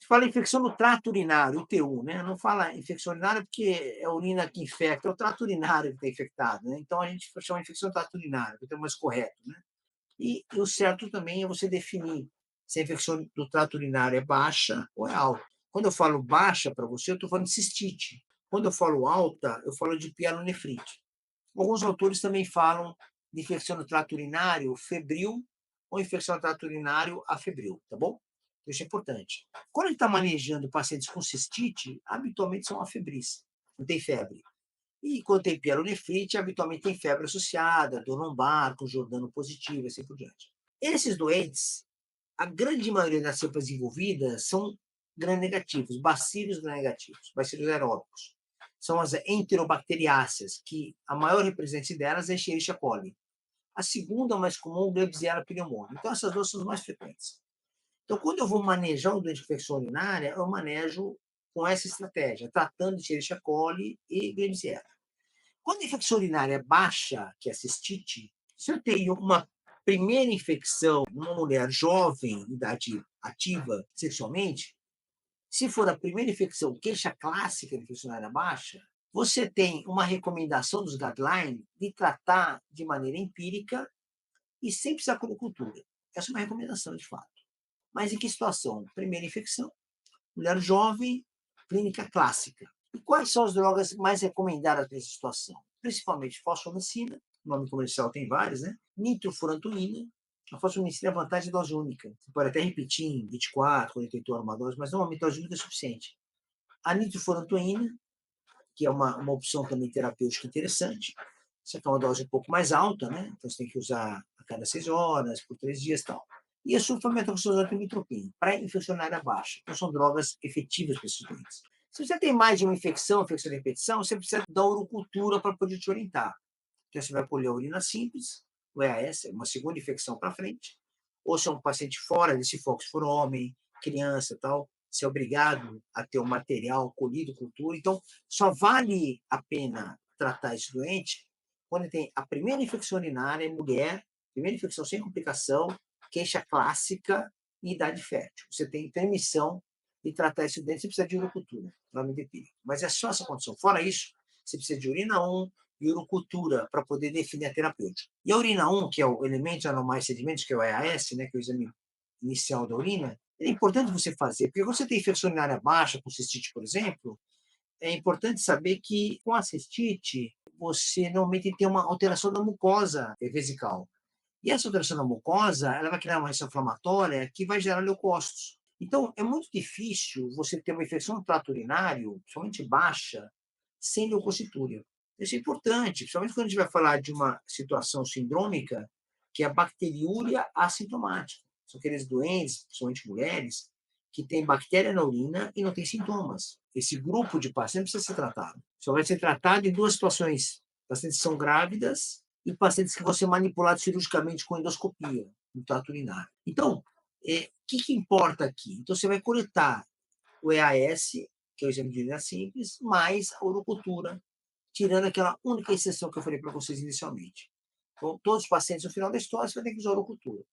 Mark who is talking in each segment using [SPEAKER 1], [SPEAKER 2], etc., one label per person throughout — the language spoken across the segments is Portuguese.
[SPEAKER 1] fala infecção no trato urinário, UTU, né? Não fala infecção urinária porque é a urina que infecta, é o trato urinário que está infectado, né? Então a gente chama de infecção do trato urinário, que é o termo mais correto, né? E o certo também é você definir se a infecção do trato urinário é baixa ou é alta. Quando eu falo baixa para você, eu estou falando de cistite. Quando eu falo alta, eu falo de pielonefrite. Alguns autores também falam de infecção no trato urinário febril ou infecção no trato urinário afebril, tá bom? Isso é importante. Quando a gente está manejando pacientes com cistite, habitualmente são afebris, não tem febre. E quando tem pielonefrite, habitualmente tem febre associada, dor lombar, com Jordano positivo, e assim por diante. Esses doentes, a grande maioria das cepas envolvidas são gram-negativos, bacilos gram-negativos, bacilos aeróbicos. São as enterobacteriáceas, que a maior representante delas é Escherichia coli. A segunda mais comum, Klebsiella pneumoniae. Então, essas duas são as mais frequentes. Então, quando eu vou manejar um doente de infecção urinária, eu manejo com essa estratégia, tratando de Escherichia coli e Klebsiella. Quando a infecção urinária é baixa, que é a cistite, se eu tenho uma primeira infecção numa mulher jovem, idade ativa sexualmente, se for a primeira infecção, queixa clássica de infecção urinária baixa, você tem uma recomendação dos guidelines de tratar de maneira empírica e sem precisar de cultura. Essa é uma recomendação, de fato. Mas em que situação? Primeira infecção, mulher jovem, clínica clássica. E quais são as drogas mais recomendadas para essa situação? Principalmente fosfomicina, o nome comercial tem vários, né? Nitrofurantoína. A fosfomicina é vantagem de dose única. Você pode até repetir em 24, 48 horas uma dose, mas normalmente a dose única é suficiente. A nitrofurantoína, que é uma opção também terapêutica interessante, você tem uma dose um pouco mais alta, né? Então você tem que usar a cada 6 horas, por 3 dias e tal. E a sulfamethoxazole e mitropina, para infeccionária baixa. Então são drogas efetivas para esses doentes. Se você tem mais de uma infecção de repetição, você precisa da urocultura para poder te orientar. Então você vai colher a urina simples, o EAS, uma segunda infecção para frente, ou se é um paciente fora desse foco, se for homem, criança tal, você é obrigado a ter o material colhido, cultura. Então, só vale a pena tratar esse doente quando tem a primeira infecção urinária em mulher, primeira infecção sem complicação, queixa clássica e idade fértil. Você tem permissão de tratar esse doente, você precisa de urocultura, tratamento empírico. Mas é só essa condição. Fora isso, você precisa de urina 1 e urocultura para poder definir a terapêutica. E a urina 1, que é o elementos anormais sedimentos, que é o EAS, né, que é o exame inicial da urina, é importante você fazer, porque quando você tem infecção urinária baixa, com cistite, por exemplo, é importante saber que com a cistite, você normalmente tem uma alteração da mucosa vesical. E essa alteração da mucosa, ela vai criar uma reação inflamatória que vai gerar leucócitos. Então, é muito difícil você ter uma infecção no trato urinário, somente baixa, sem leucocitúria. Isso é importante, principalmente quando a gente vai falar de uma situação sindrômica, que é a bacteriúria assintomática. São aqueles doentes, principalmente mulheres, que têm bactéria na urina e não têm sintomas. Esse grupo de pacientes precisa ser tratado. Só vai ser tratado em duas situações: pacientes que são grávidas e pacientes que vão ser manipulados cirurgicamente com endoscopia no trato urinário. Então, o que importa aqui? Então, você vai coletar o EAS, que é o exame de urina simples, mais a urocultura, tirando aquela única exceção que eu falei para vocês inicialmente. Então, todos os pacientes, no final da história, você vai ter que usar a urocultura.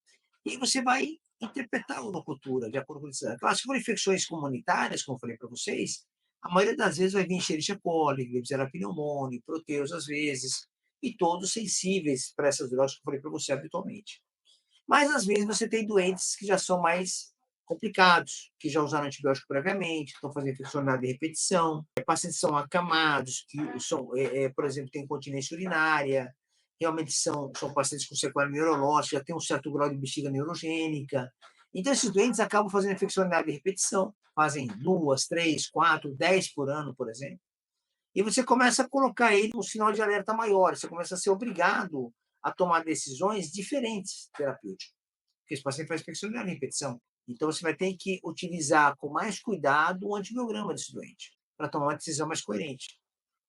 [SPEAKER 1] E você vai interpretar a urocultura de acordo com isso. Claro, se for infecções comunitárias, como eu falei para vocês, a maioria das vezes vai vir Escherichia coli, Klebsiella pneumoniae, proteus às vezes, e todos sensíveis para essas drogas que eu falei para você habitualmente. Mas, às vezes, você tem doentes que já são mais complicados, que já usaram antibiótico previamente, estão fazendo infecção urinária de repetição, pacientes são acamados, que são, por exemplo, têm incontinência urinária, realmente são pacientes com sequela neurológica, já tem um certo grau de bexiga neurogênica. Então, esses doentes acabam fazendo infecção urinária de repetição, fazem 2, 3, 4, 10 por ano, por exemplo. E você começa a colocar ele um sinal de alerta maior, você começa a ser obrigado a tomar decisões diferentes terapêuticas, porque esse paciente faz infecção urinária de repetição. Então, você vai ter que utilizar com mais cuidado o antibiograma desse doente, para tomar uma decisão mais coerente.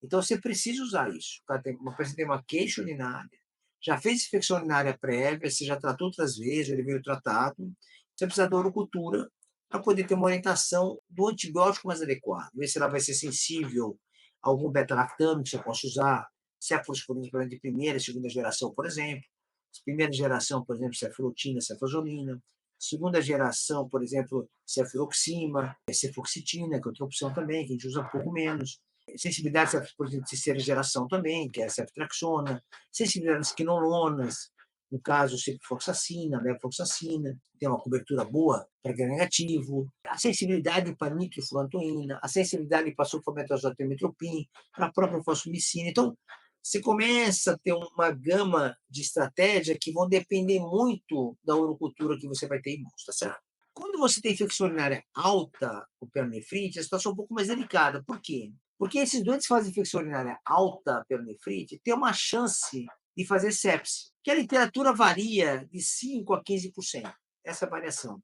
[SPEAKER 1] Então, você precisa usar isso. Uma pessoa tem uma queixa urinária, já fez infecção urinária prévia, você já tratou outras vezes, ele veio tratado, você precisa da urocultura para poder ter uma orientação do antibiótico mais adequado. Ver se ela vai ser sensível a algum beta-lactame que você possa usar, se é cefalosporina de primeira e segunda geração, por exemplo. Primeira geração, por exemplo, cefalotina, cefazolina. Segunda geração, por exemplo, cefuroxima, cefuroxetina, que é outra opção também, que a gente usa um pouco menos. Sensibilidade, por exemplo, de terceira geração também, que é a ceftriaxona. Sensibilidade às quinolonas, no caso, ciprofloxacina, levofloxacina, tem uma cobertura boa para gram-negativo. A sensibilidade para nitrofurantoína, a sensibilidade para sulfametazotremetropin, para a própria fosfomicina. Então, você começa a ter uma gama de estratégia que vão depender muito da urocultura que você vai ter em mãos, tá certo? Quando você tem infecção urinária alta, o pernefrite, a situação é um pouco mais delicada. Por quê? Porque esses doentes que fazem infecção urinária alta, pernefrite, tem uma chance de fazer sepse, que a literatura varia de 5 a 15%, essa variação.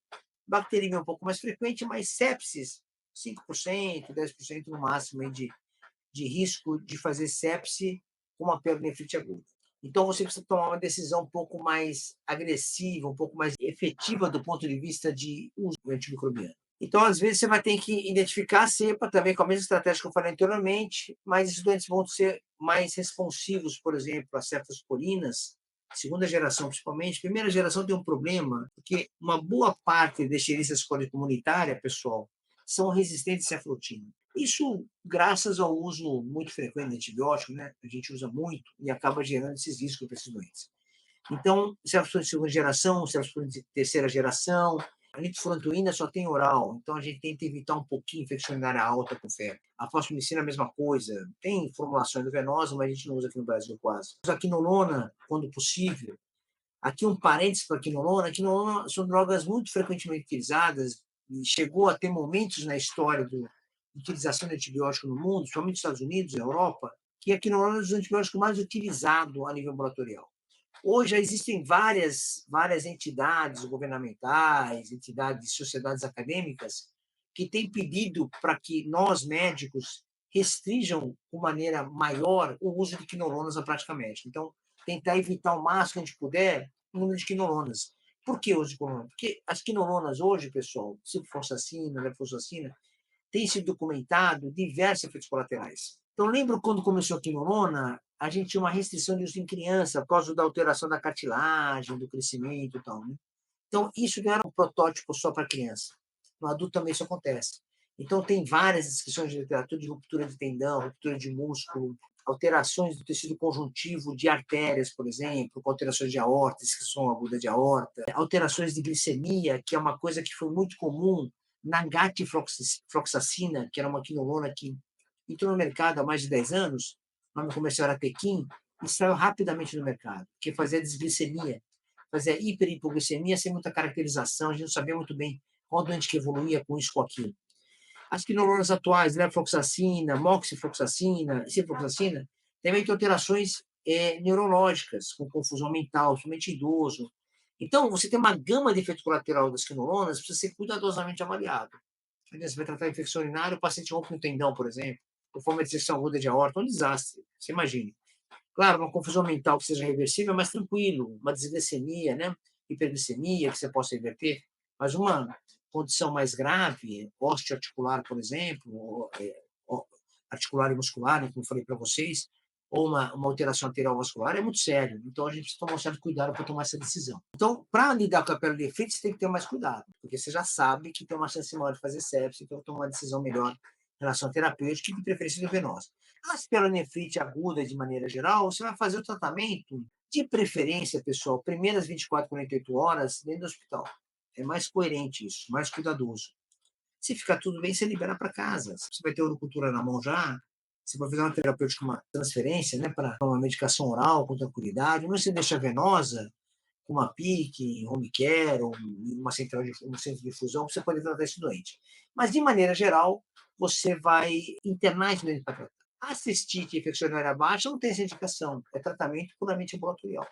[SPEAKER 1] Bacteremia é um pouco mais frequente, mas sepsis, 5%, 10% no máximo de risco de fazer sepse com uma pernefrite aguda. Então, você precisa tomar uma decisão um pouco mais agressiva, um pouco mais efetiva do ponto de vista de uso do antimicrobiano. Então, às vezes, você vai ter que identificar a cepa também com a mesma estratégia que eu falei anteriormente, mas esses doentes vão ser mais responsivos, por exemplo, a cefalosporinas, segunda geração principalmente. Primeira geração tem um problema, porque uma boa parte das Escherichia coli comunitária, pessoal, são resistentes à cefalotina. Isso graças ao uso muito frequente de antibiótico, né? A gente usa muito e acaba gerando esses riscos para esses doentes. Então, cefalosporina de segunda geração, cefalosporina de terceira geração, a nitrofurantoína só tem oral, então a gente tenta evitar um pouquinho infecção urinária alta com febre. A fosfomicina é a mesma coisa, tem formulações venosas, mas a gente não usa aqui no Brasil quase. Usa a quinolona, quando possível. Aqui um parênteses para a quinolona. A quinolona são drogas muito frequentemente utilizadas e chegou a ter momentos na história da utilização de antibiótico no mundo, principalmente nos Estados Unidos, na Europa, que a quinolona é um dos antibióticos mais utilizados a nível ambulatorial. Hoje já existem várias entidades governamentais, entidades, sociedades acadêmicas, que têm pedido para que nós, médicos, restringam de maneira maior o uso de quinolonas na prática médica. Então, tentar evitar o máximo que a gente puder o número de quinolonas. Por que o uso de quinolonas? Porque as quinolonas hoje, pessoal, ciprofloxacina, levofloxacina, tem sido documentado diversos efeitos colaterais. Então, lembro quando começou a quinolona, a gente tinha uma restrição de uso em criança, por causa da alteração da cartilagem, do crescimento e tal, né? Então, isso não era um protótipo só para criança. No adulto também isso acontece. Então, tem várias descrições de literatura de ruptura de tendão, ruptura de músculo, alterações do tecido conjuntivo de artérias, por exemplo, com alterações de aorta, disfunção aguda de aorta, alterações de glicemia, que é uma coisa que foi muito comum na gatifloxacina, que era uma quinolona que entrou no mercado há mais de 10 anos, o nome comercial era Tequim, e saiu rapidamente no mercado, porque fazia desglicemia, fazia hiperhipoglicemia sem muita caracterização, a gente não sabia muito bem qual doente que evoluía com isso ou com aquilo. As quinolonas atuais, levofloxacina, moxifloxacina, ciprofloxacina, também têm alterações neurológicas, com confusão mental, somente idoso. Então, você tem uma gama de efeito colateral das quinolonas, precisa ser cuidadosamente avaliado. Você vai tratar a infecção urinária, o paciente rompe um tendão, por exemplo, ou forma de disseção aguda de aorta, um desastre, você imagine. Claro, uma confusão mental que seja reversível é mais tranquilo, uma desglicemia, né? Hiperglicemia, que você possa reverter, mas uma condição mais grave, osteoarticular, por exemplo, articular e muscular, né, como eu falei para vocês, ou uma alteração arterial vascular, é muito sério. Então, a gente precisa tomar um certo cuidado para tomar essa decisão. Então, para lidar com a pele de efeito, você tem que ter mais cuidado, porque você já sabe que tem uma chance maior de fazer sepse, então tomar uma decisão melhor em relação à terapêutica e de preferência venosa. A espelonefrite aguda, de maneira geral, você vai fazer o tratamento, de preferência, pessoal, primeiras 24, 48 horas dentro do hospital. É mais coerente isso, mais cuidadoso. Se ficar tudo bem, você libera para casa. Você vai ter urocultura na mão já, você vai fazer uma terapêutica, uma transferência, né, para uma medicação oral com tranquilidade. Não se deixa venosa, com uma PIC, home care, ou uma central de, um centro de difusão, você pode tratar esse doente. Mas, de maneira geral, você vai internar esse doente para tratar. A cistite infecção urinária baixa não tem essa indicação, é tratamento puramente ambulatorial.